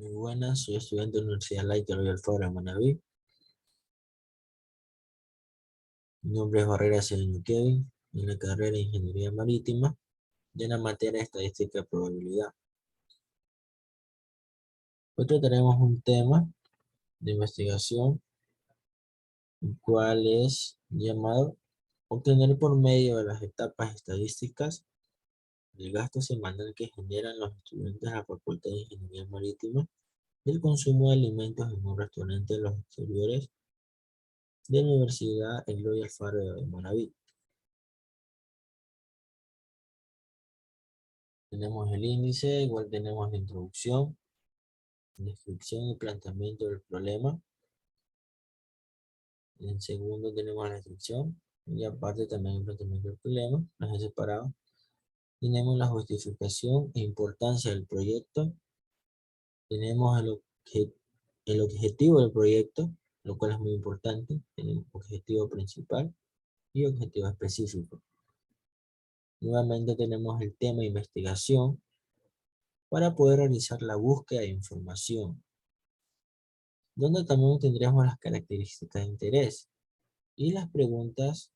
Muy buenas, soy estudiante de la Universidad Laica Loyola Alfaro, Manabí. Mi nombre es Barrera Cedeño Kevin, en la carrera de Ingeniería Marítima, de la materia Estadística y Probabilidad. Hoy trataremos un tema de investigación, el cual es llamado obtener por medio de las etapas estadísticas el gasto semanal que generan los estudiantes de la Facultad de Ingeniería Marítima del consumo de alimentos en un restaurante de los exteriores de la Universidad Eloy Alfaro de Manabí. Tenemos el índice, igual tenemos la introducción, descripción y planteamiento del problema. En segundo tenemos la descripción y aparte también el planteamiento del problema, las he separado. Tenemos la justificación e importancia del proyecto. Tenemos el objetivo del proyecto, lo cual es muy importante. Tenemos objetivo principal y objetivo específico. Nuevamente tenemos el tema de investigación para poder realizar la búsqueda de información, donde también tendríamos las características de interés y las preguntas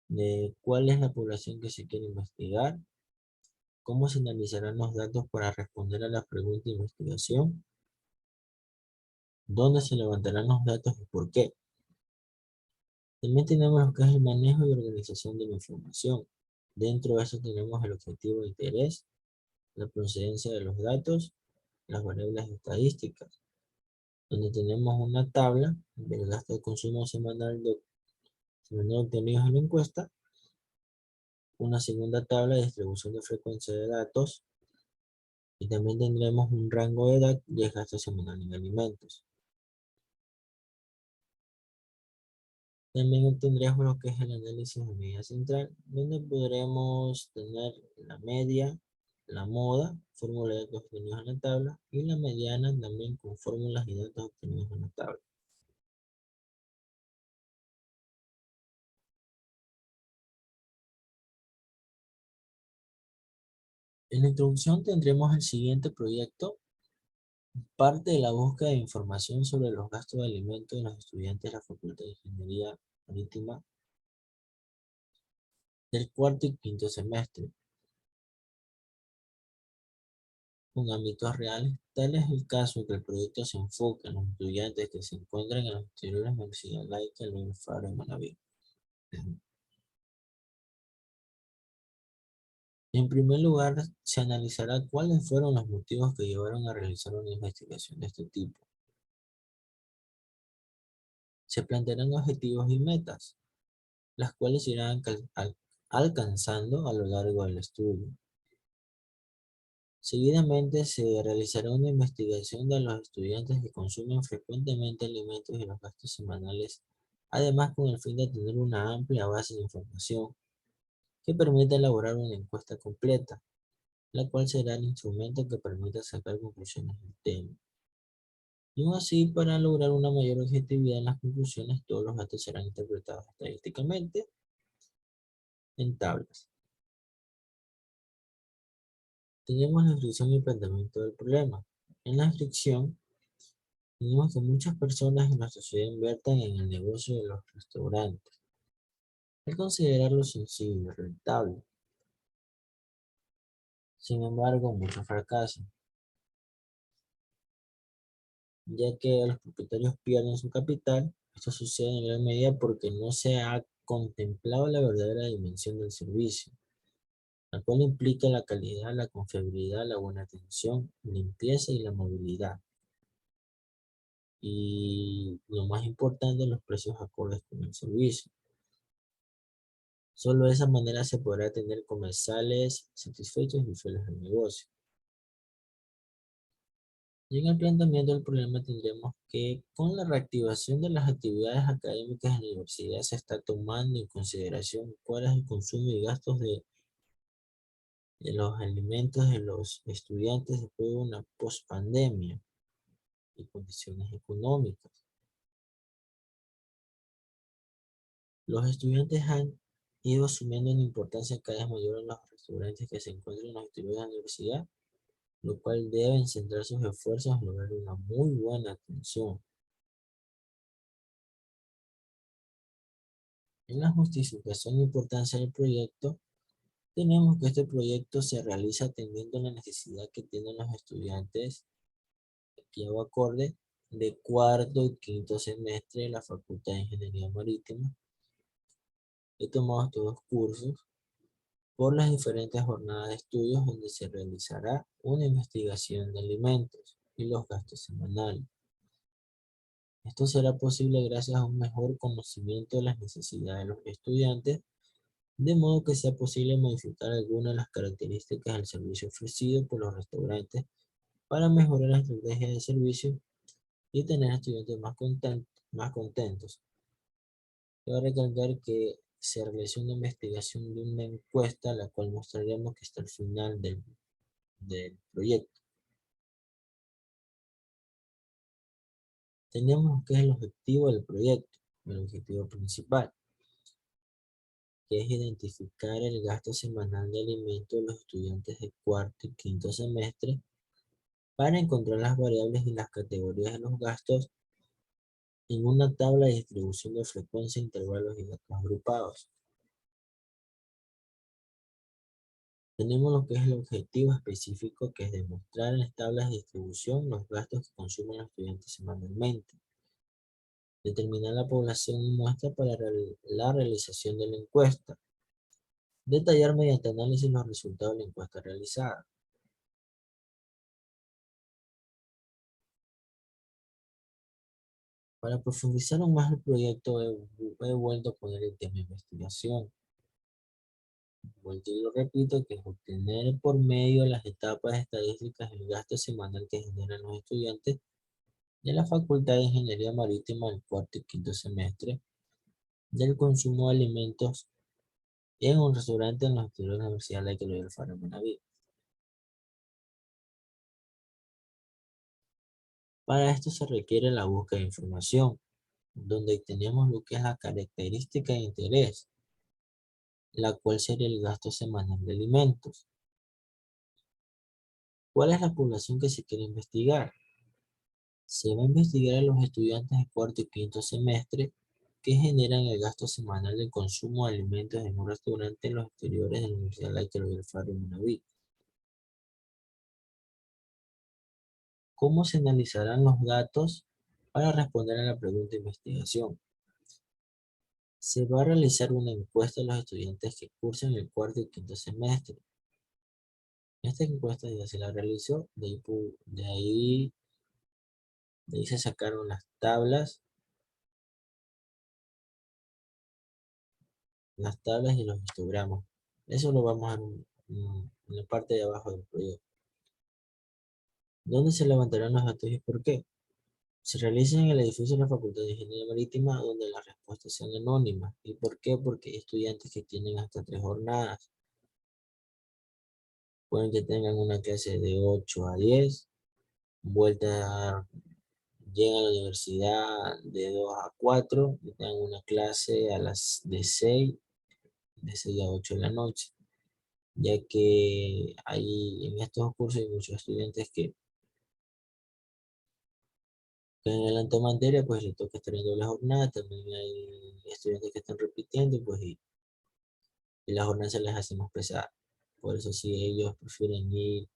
de cuál es la población que se quiere investigar, cómo se analizarán los datos para responder a la pregunta de investigación, dónde se levantarán los datos y por qué. También tenemos lo que es el manejo y organización de la información. Dentro de eso tenemos el objetivo de interés, la procedencia de los datos, las variables estadísticas, donde tenemos una tabla del gasto de consumo semanal obtenidos en la encuesta, una segunda tabla de distribución de frecuencia de datos, y también tendremos un rango de edad y el gasto semanal en alimentos. También obtendremos lo que es el análisis de medida central, donde podremos tener la media, la moda, fórmula de datos obtenidos en la tabla, y la mediana también con fórmulas y datos obtenidos en la tabla. En la introducción tendremos el siguiente proyecto, parte de la búsqueda de información sobre los gastos de alimentos de los estudiantes de la Facultad de Ingeniería Marítima del cuarto y quinto semestre, con ámbitos reales. Tal es el caso que el proyecto se enfoca en los estudiantes que se encuentran en los exteriores de la Universidad Laica Loyola Alfaro de Manabí. En primer lugar, se analizará cuáles fueron los motivos que llevaron a realizar una investigación de este tipo. Se plantearán objetivos y metas, las cuales se irán alcanzando a lo largo del estudio. Seguidamente se realizará una investigación de los estudiantes que consumen frecuentemente alimentos y los gastos semanales, además con el fin de tener una amplia base de información que permita elaborar una encuesta completa, la cual será el instrumento que permita sacar conclusiones del tema. Y aún así, para lograr una mayor objetividad en las conclusiones, todos los datos serán interpretados estadísticamente en tablas. Tenemos la descripción y planteamiento del problema. En la descripción, tenemos que muchas personas en nuestra ciudad invierten en el negocio de los restaurantes, al considerarlo sencillo y rentable. Sin embargo, muchos fracasan, ya que los propietarios pierden su capital. Esto sucede en gran medida porque no se ha contemplado la verdadera dimensión del servicio, la cual implica la calidad, la confiabilidad, la buena atención, limpieza y la movilidad. Y lo más importante, los precios acordes con el servicio. Solo de esa manera se podrá tener comensales satisfechos y fieles al negocio. Y en el planteamiento del problema tendremos que con la reactivación de las actividades académicas en la universidad se está tomando en consideración cuál es el consumo y gastos de los alimentos de los estudiantes después de una pospandemia y condiciones económicas. Los estudiantes han ido asumiendo una importancia cada vez mayor en los restaurantes que se encuentran en los exteriores de la universidad, lo cual deben centrar sus esfuerzos en lograr una muy buena atención. En la justificación e importancia del proyecto, tenemos que este proyecto se realiza atendiendo a la necesidad que tienen los estudiantes que va acorde de cuarto y quinto semestre de la Facultad de Ingeniería Marítima. He tomado estos dos cursos por las diferentes jornadas de estudios donde se realizará una investigación de alimentos y los gastos semanales. Esto será posible gracias a un mejor conocimiento de las necesidades de los estudiantes, de modo que sea posible modificar algunas de las características del servicio ofrecido por los restaurantes para mejorar la estrategia de servicio y tener estudiantes más contentos. Quiero recalcar que se realizó una investigación de una encuesta, la cual mostraremos que está al final del proyecto. Tenemos que es el objetivo del proyecto, el objetivo principal, que es identificar el gasto semanal de alimentos de los estudiantes de cuarto y quinto semestre para encontrar las variables y las categorías de los gastos en una tabla de distribución de frecuencia, intervalos y datos agrupados. Tenemos lo que es el objetivo específico, que es demostrar en las tablas de distribución los gastos que consumen los estudiantes semanalmente. Determinar la población muestra para la realización de la encuesta. Detallar mediante análisis los resultados de la encuesta realizada. Para profundizar aún más el proyecto, he vuelto a poner el tema de investigación. Vuelto y lo repito, que es obtener por medio de las etapas estadísticas el gasto semanal que generan los estudiantes de la Facultad de Ingeniería Marítima del cuarto y quinto semestre, del consumo de alimentos en un restaurante en la Universidad Laica Loyola Faro Manaví. Para esto se requiere la búsqueda de información, donde tenemos lo que es la característica de interés, la cual sería el gasto semanal de alimentos. ¿Cuál es la población que se quiere investigar? Se va a investigar a los estudiantes de cuarto y quinto semestre que generan el gasto semanal de consumo de alimentos en un restaurante en los exteriores de la Universidad Laica Loyola Faro Manaví. ¿Cómo se analizarán los datos para responder a la pregunta de investigación? Se va a realizar una encuesta a los estudiantes que cursan el cuarto y quinto semestre. Esta encuesta ya se la realizó, de ahí se sacaron las tablas y los histogramas. Eso lo vamos a ver en la parte de abajo del proyecto. ¿Dónde se levantarán los datos y por qué? Se realiza en el edificio de la Facultad de Ingeniería Marítima, donde las respuestas sean anónimas. ¿Y por qué? Porque hay estudiantes que tienen hasta 3 jornadas. Pueden que tengan una clase de 8 a 10, vuelta, llegan a la universidad de 2 a 4, y tengan una clase a las de 6 a 8 de la noche, ya que hay, en estos cursos hay muchos estudiantes que en adelanto materia, pues les toca estar en doble jornada. También hay estudiantes que están repitiendo, pues, y la jornada se les hace más pesada. Por eso si ellos prefieren ir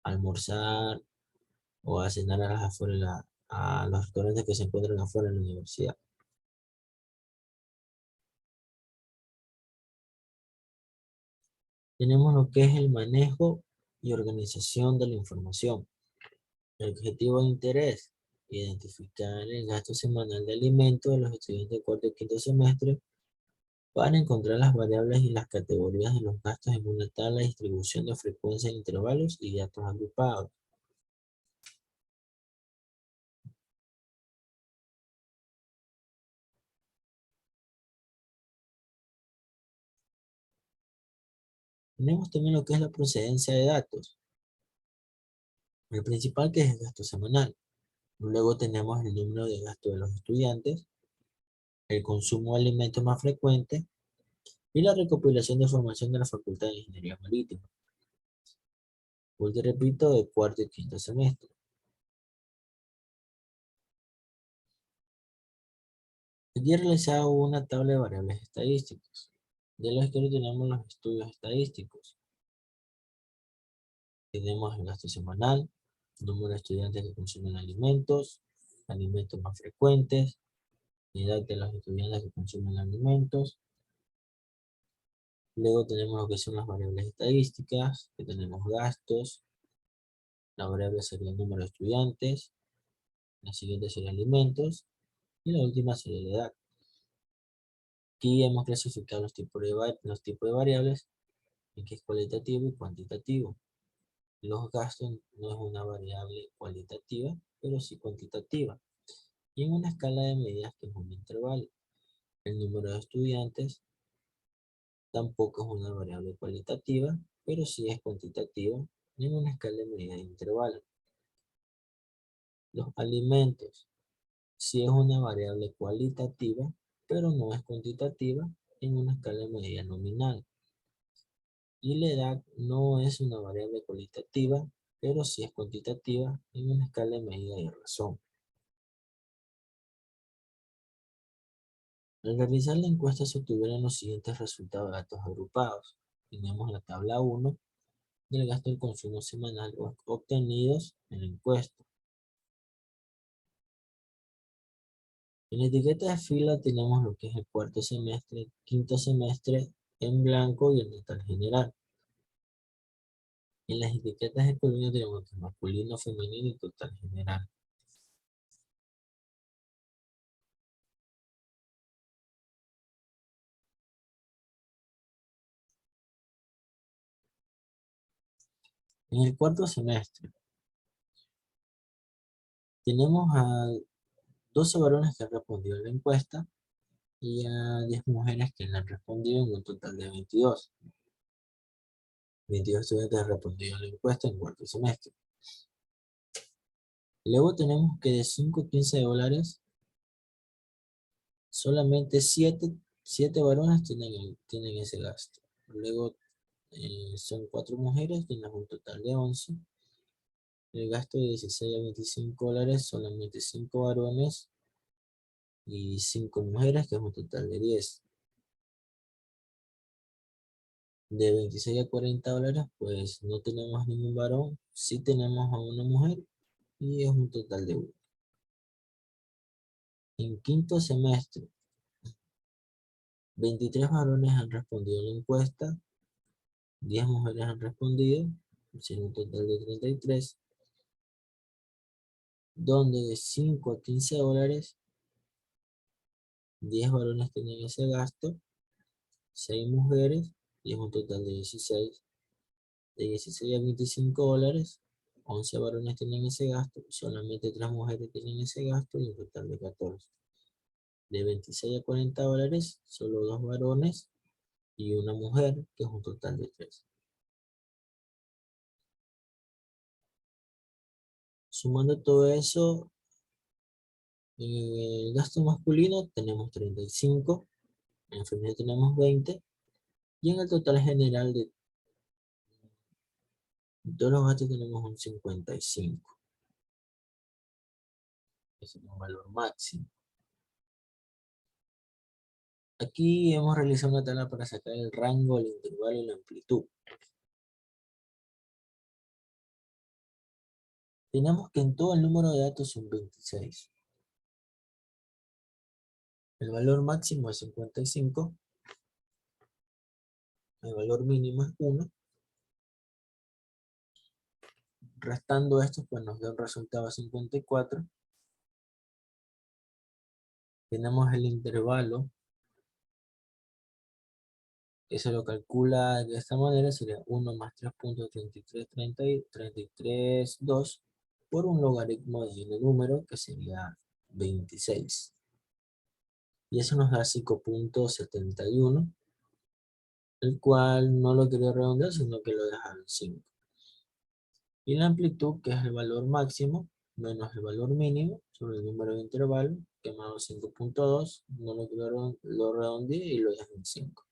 a almorzar o a cenar a las afuera, a los restaurantes que se encuentran afuera de la universidad. Tenemos lo que es el manejo y organización de la información. El objetivo de interés: identificar el gasto semanal de alimentos de los estudiantes de cuarto y quinto semestre para encontrar las variables y las categorías de los gastos en una tabla de distribución de frecuencia en intervalos y datos agrupados. Tenemos también lo que es la procedencia de datos. El principal, que es el gasto semanal. Luego tenemos el número de gasto de los estudiantes, el consumo de alimentos más frecuente y la recopilación de información de la Facultad de Ingeniería Marítima. Vuelvo y repito, de cuarto y quinto semestre. Aquí he realizado una tabla de variables estadísticas. De la izquierda tenemos los estudios estadísticos. Tenemos el gasto semanal, número de estudiantes que consumen alimentos más frecuentes, edad de los estudiantes que consumen alimentos. Luego tenemos lo que son las variables estadísticas, que tenemos gastos. La variable sería el número de estudiantes, la siguiente sería alimentos y la última sería la edad. Aquí hemos clasificado los tipos de variables en que es cualitativo y cuantitativo. Los gastos no es una variable cualitativa, pero sí cuantitativa. Y en una escala de medidas que es un intervalo. El número de estudiantes tampoco es una variable cualitativa, pero sí es cuantitativa en una escala de medida de intervalo. Los alimentos sí es una variable cualitativa, pero no es cuantitativa en una escala de medida nominal. Y la edad no es una variable cualitativa, pero sí es cuantitativa en una escala de medida de razón. Al realizar la encuesta se obtuvieron los siguientes resultados de datos agrupados. Tenemos la tabla 1 del gasto del consumo semanal obtenidos en la encuesta. En la etiqueta de fila tenemos lo que es el cuarto semestre, quinto semestre en blanco y el total general. En las etiquetas de columna tenemos el masculino, femenino y total general. En el cuarto semestre tenemos a 12 varones que han respondido a la encuesta y a 10 mujeres que le han respondido en un total de 22. 22 estudiantes han respondido a la encuesta en cuarto semestre. Luego tenemos que de 5 a 15 dólares, solamente 7 varones tienen ese gasto. Luego son 4 mujeres, tienen un total de 11. El gasto de 16 a 25 dólares, solamente 5 varones y 5 mujeres, que es un total de 10. De 26 a 40 dólares, pues no tenemos ningún varón, sí tenemos a una mujer y es un total de 1. En quinto semestre, 23 varones han respondido a la encuesta, 10 mujeres han respondido, sin un total de 33, donde de 5 a 15 dólares, 10 varones tienen ese gasto, 6 mujeres, y es un total de 16. De 16 a 25 dólares, 11 varones tienen ese gasto, solamente 3 mujeres tienen ese gasto y un total de 14. De 26 a 40 dólares, solo 2 varones y una mujer, que es un total de 3. Sumando todo eso, en el gasto masculino tenemos 35, en el femenino tenemos 20, y en el total general de todos los gastos tenemos un 55. Ese es un valor máximo. Aquí hemos realizado una tabla para sacar el rango, el intervalo y la amplitud. Tenemos que en todo el número de datos son 26. El valor máximo es 55. El valor mínimo es 1. Restando esto, pues nos da un resultado de 54. Tenemos el intervalo, que se lo calcula de esta manera, sería 1 más 3.3332 por un logaritmo de un número, que sería 26. Y eso nos da 5.71, el cual no lo quería redondear, sino que lo deja en 5. Y la amplitud, que es el valor máximo, menos el valor mínimo, sobre el número de intervalo, quemado 5.2, no lo redondeé y lo dejé en 5.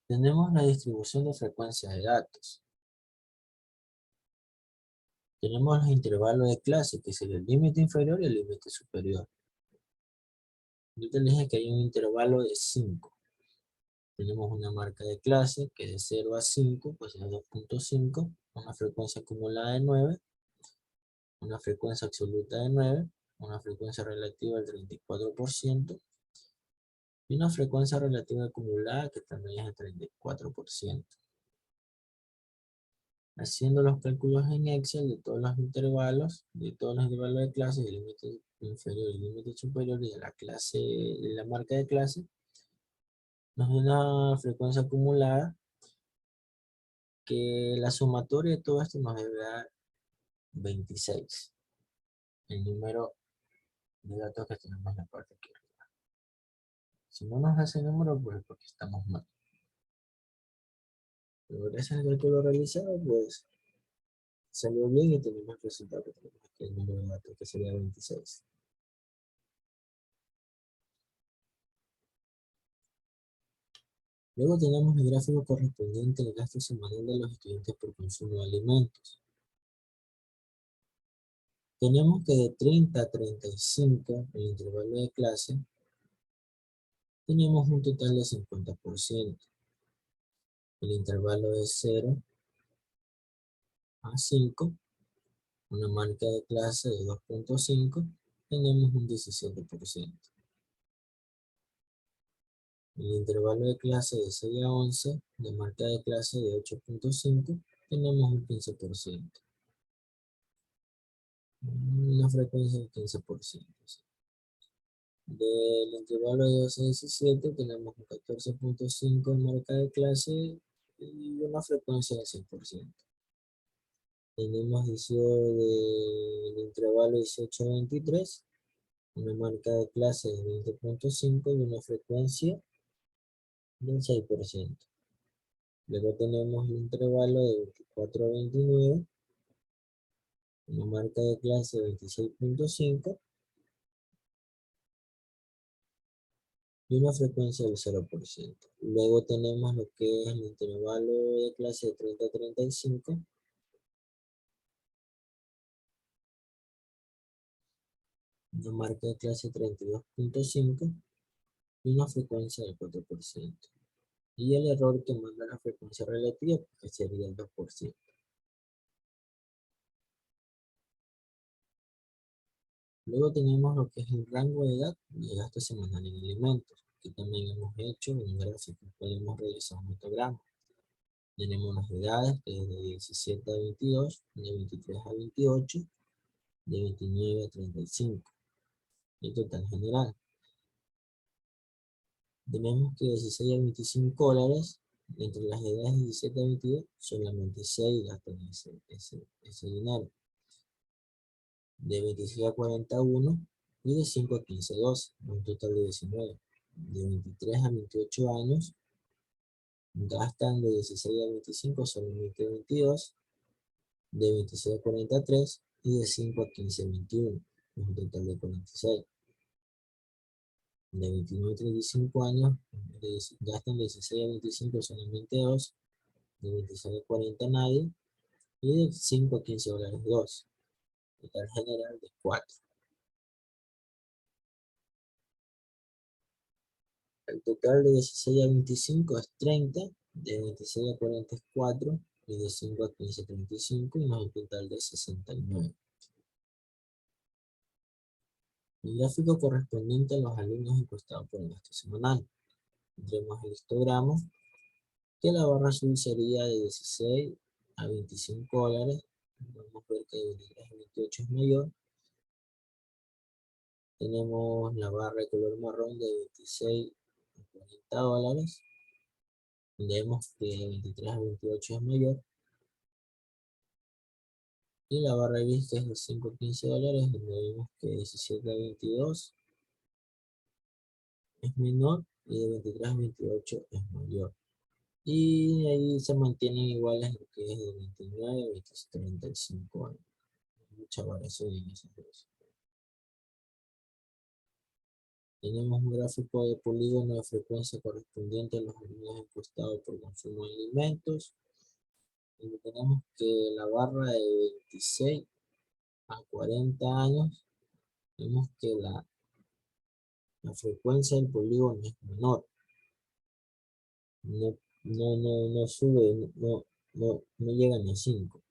Tenemos la distribución de frecuencias de datos. Tenemos los intervalos de clase, que sería el límite inferior y el límite superior. Yo te dije que hay un intervalo de 5. Tenemos una marca de clase que de 0 a 5, pues es 2.5, una frecuencia acumulada de 9, una frecuencia absoluta de 9, una frecuencia relativa del 34%, y una frecuencia relativa acumulada que también es el 34%. Haciendo los cálculos en Excel de todos los intervalos de clase, del límite inferior y límite superior y de la clase, de la marca de clase, nos da una frecuencia acumulada que la sumatoria de todo esto nos debe dar 26, el número de datos que tenemos en la parte izquierda. Si no nos da ese número, pues porque estamos mal. Pero gracias al cálculo realizado, pues salió bien y tenemos el resultado que tenemos aquí, el número de datos, que sería 26. Luego tenemos el gráfico correspondiente al gasto semanal de los estudiantes por consumo de alimentos. Tenemos que de 30 a 35, el intervalo de clase, tenemos un total de 50%. El intervalo de 0 a 5, una marca de clase de 2.5, tenemos un 17%. El intervalo de clase de 6 a 11, de marca de clase de 8.5, tenemos un 15%. Una frecuencia del 15%. Del intervalo de 12 a 17 tenemos un 14.5 de marca de clase y una frecuencia del 100%. Tenemos del intervalo 18 a 23, una marca de clase de 20.5 y una frecuencia del 6%. Luego tenemos el intervalo de 24 a 29, una marca de clase de 26.5 y una frecuencia del 0%. Luego tenemos lo que es el intervalo de clase de 30 a 35, una marca de clase 32.5 y una frecuencia del 4%. Y el error que manda la frecuencia relativa, que sería el 2%. Luego tenemos lo que es el rango de edad de gasto semanal en alimentos. Aquí también hemos hecho un gráfico, podemos realizar un histograma. Tenemos las edades, que es de 17 a 22, de 23 a 28, de 29 a 35. El total general. Tenemos que 16 a 25 dólares, entre las edades de 17 a 22, solamente 6 gastan ese dinero. De 26 a 41 y de 5 a 15, 12, un total de 19. De 23 a 28 años, gastan de 16 a 25 solamente 22, de 26 a 43 y de 5 a 15, 21, un total de 46. De 29 a 35 años, gastan de 16 a 25 solamente 2, de 26 a 40 nadie, y de 5 a 15 dólares 2, total general de 4. El total de 16 a 25 es 30, de 26 a 40 es 4, y de 5 a 15 35, y nos da un total de 69. El gráfico correspondiente a los alumnos encuestados por el gasto semanal. Tendremos el histograma, que la barra azul sería de 16 a 25 dólares. Vamos a ver que de 23 a 28 es mayor. Tenemos la barra de color marrón de 26 a 40 dólares. Vemos que de 23 a 28 es mayor. Y la barra gris, que es de 5 a 15 dólares, donde vemos que de 17 a 22 es menor y de 23 a 28 es mayor. Y ahí se mantienen iguales lo que es de 29 a 35 años. Mucha variación en esos dos. Tenemos un gráfico de polígono de frecuencia correspondiente a los alumnos encuestados por consumo de alimentos. Y tenemos que la barra de 26 a 40 años, vemos que la frecuencia del polígono es menor. No sube, no llega ni a 5.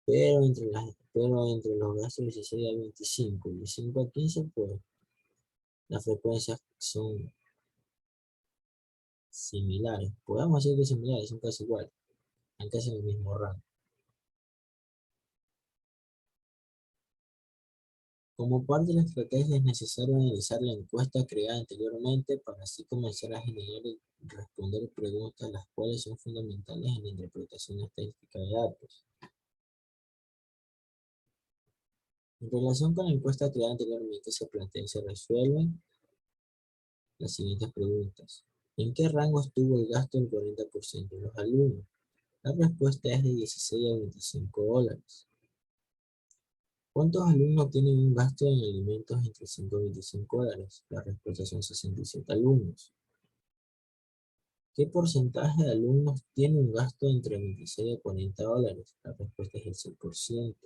Pero entre los gastos de 16 a 25 y de 5 a 15, pues las frecuencias son similares. Podemos decir que similares, son casi iguales, están casi en el mismo rango. Como parte de la estrategia es necesario analizar la encuesta creada anteriormente para así comenzar a generar y responder preguntas las cuales son fundamentales en la interpretación estadística de datos. En relación con la encuesta creada anteriormente se plantean y se resuelven las siguientes preguntas. ¿En qué rango estuvo el gasto del 40% de los alumnos? La respuesta es de 16 a 25 dólares. ¿Cuántos alumnos tienen un gasto en alimentos entre 5 y 25 dólares? La respuesta son 67 alumnos. ¿Qué porcentaje de alumnos tiene un gasto entre 26 a 40 dólares? La respuesta es el 6%.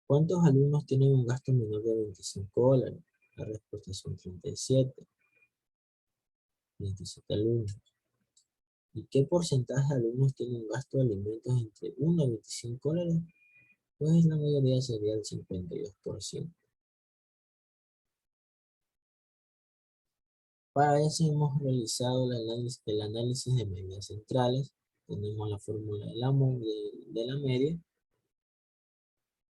¿Cuántos alumnos tienen un gasto menor de 25 dólares? La respuesta son 37. 27 alumnos. ¿Y qué porcentaje de alumnos tienen un gasto de alimentos entre 1 a 25 dólares? Pues la mayoría sería el 52%. Para eso hemos realizado el análisis de medidas centrales. Tenemos la fórmula de la media.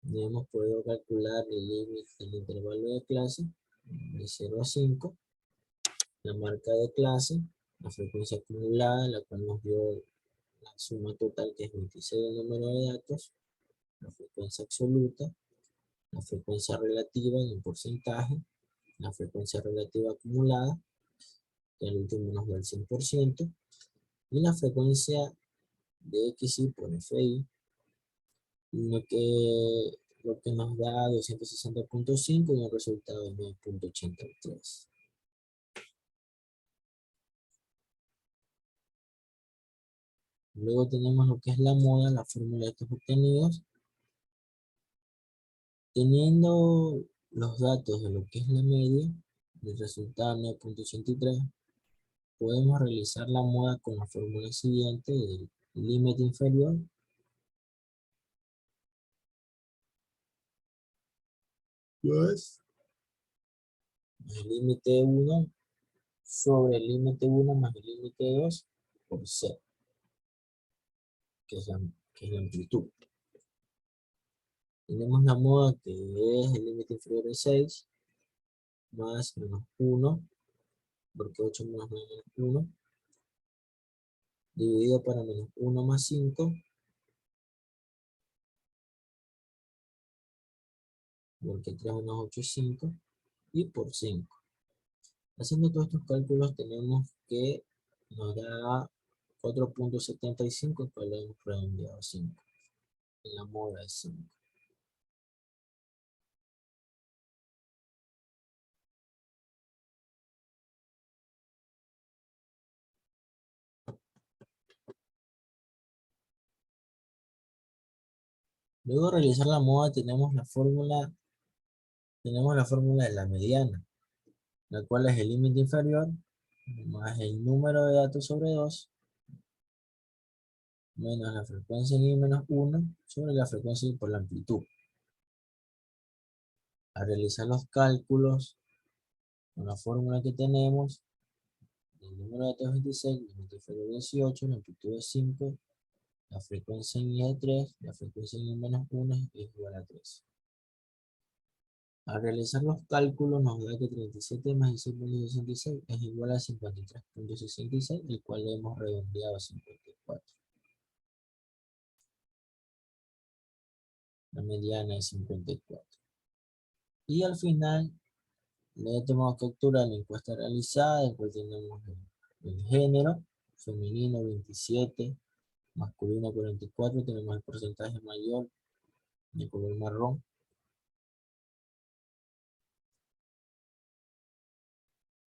Y hemos podido calcular el límite del intervalo de clase de 0 a 5, la marca de clase, la frecuencia acumulada, la cual nos dio la suma total que es 26 del número de datos, la frecuencia absoluta, la frecuencia relativa en porcentaje, la frecuencia relativa acumulada, que al último nos da el 100%, y la frecuencia de XY por FI, lo que nos da 260.5 y un resultado de 9.83. Luego tenemos lo que es la moda, la fórmula de estos obtenidos. Teniendo los datos de lo que es la media, del resultado 9.83, podemos realizar la moda con la fórmula siguiente del límite inferior más el límite 1 sobre el límite 1 más el límite 2 por C, que es la amplitud. Tenemos la moda que es el límite inferior de 6 más menos 1, porque 8 menos 9 menos 1, dividido para menos 1 más 5, porque 3 menos 8 es 5, y por 5. Haciendo todos estos cálculos tenemos que nos da 4.75, que lo hemos redondeado a 5. En la moda es 5. Luego de realizar la moda tenemos la fórmula de la mediana, la cual es el límite inferior más el número de datos sobre 2 menos la frecuencia en I menos 1 sobre la frecuencia I por la amplitud. Al realizar los cálculos con la fórmula que tenemos, el número de datos es 26, el límite inferior 18, la amplitud es 5, la frecuencia en I es 3, la frecuencia en I menos 1 es igual a 3. Al realizar los cálculos nos da que 37 más 16.66 es igual a 53.66, el cual le hemos redondeado a 54. La mediana es 54. Y al final le he tomado captura de la encuesta realizada, después tenemos el género, femenino 27, masculino 44, tenemos el porcentaje mayor de color marrón.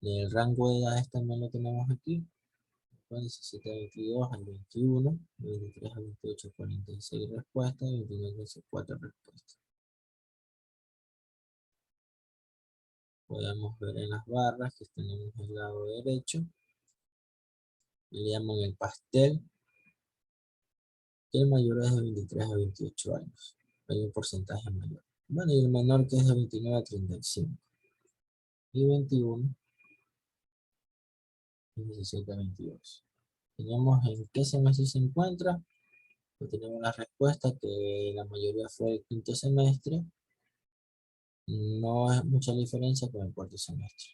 El rango de edades también lo tenemos aquí. 17 a 22 al 21, 23 a 28, 46 respuestas, 29 a 12, 4 respuestas. Podemos ver en las barras que tenemos el lado derecho, le llaman el pastel, que el mayor es de 23 a 28 años, hay un porcentaje mayor. Bueno, y el menor que es de 29 a 35, y 21, y 17 a 22. Tenemos en qué semestre se encuentra, pues tenemos la respuesta que la mayoría fue el quinto semestre, no es mucha diferencia con el cuarto semestre.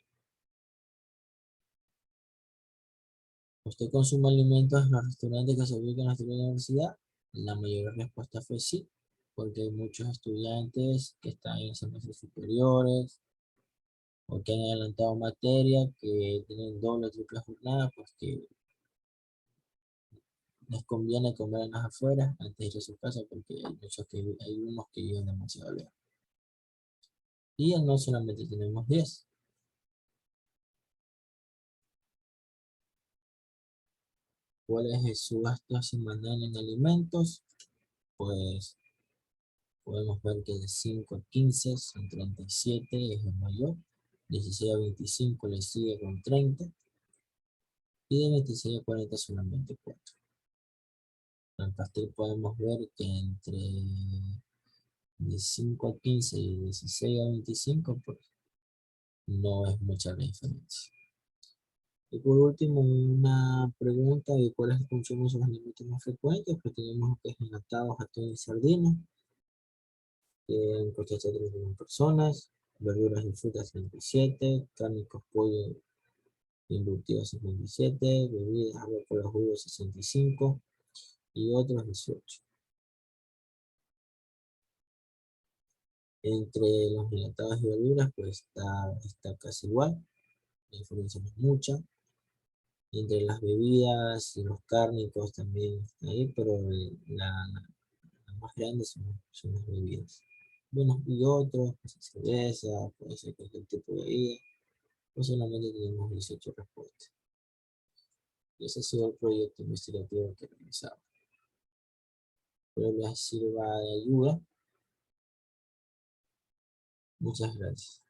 ¿Usted consume alimentos en los restaurantes que se ubican en nuestra universidad? La mayor respuesta fue sí, porque hay muchos estudiantes que están en semestres superiores o que han adelantado materia, que tienen doble o triple jornada, pues que les conviene comer en las afueras antes de ir a su casa, porque hay unos que viven demasiado lejos. Y no solamente tenemos 10. ¿Cuál es su gasto semanal en alimentos? Pues podemos ver que de 5 a 15 son 37, es el mayor. 16 a 25 le sigue con 30. Y de 26 a 40 son 24. En el pastel podemos ver que entre de 5 a 15 y 16 a 25, pues no es mucha la diferencia. Y por último, una pregunta de cuál es el consumo de sus alimentos más frecuentes, pues tenemos lo que es enlatados, atún y sardinas, en cosecha 31 personas, verduras y frutas 37, cárnicos, pollo y embutidos 57, bebidas, agua, cola, jugo 65 y otros 18. Entre los enlatados y verduras, pues está casi igual, la diferencia no es mucha. Entre las bebidas y los cárnicos también está ahí, pero la más grande son las bebidas. Bueno, y otros, pues cerveza, puede ser cualquier tipo de bebida, pues solamente tenemos 18 respuestas. Y ese ha sido el proyecto investigativo que realizamos. Espero les sirva de ayuda. Muchas gracias.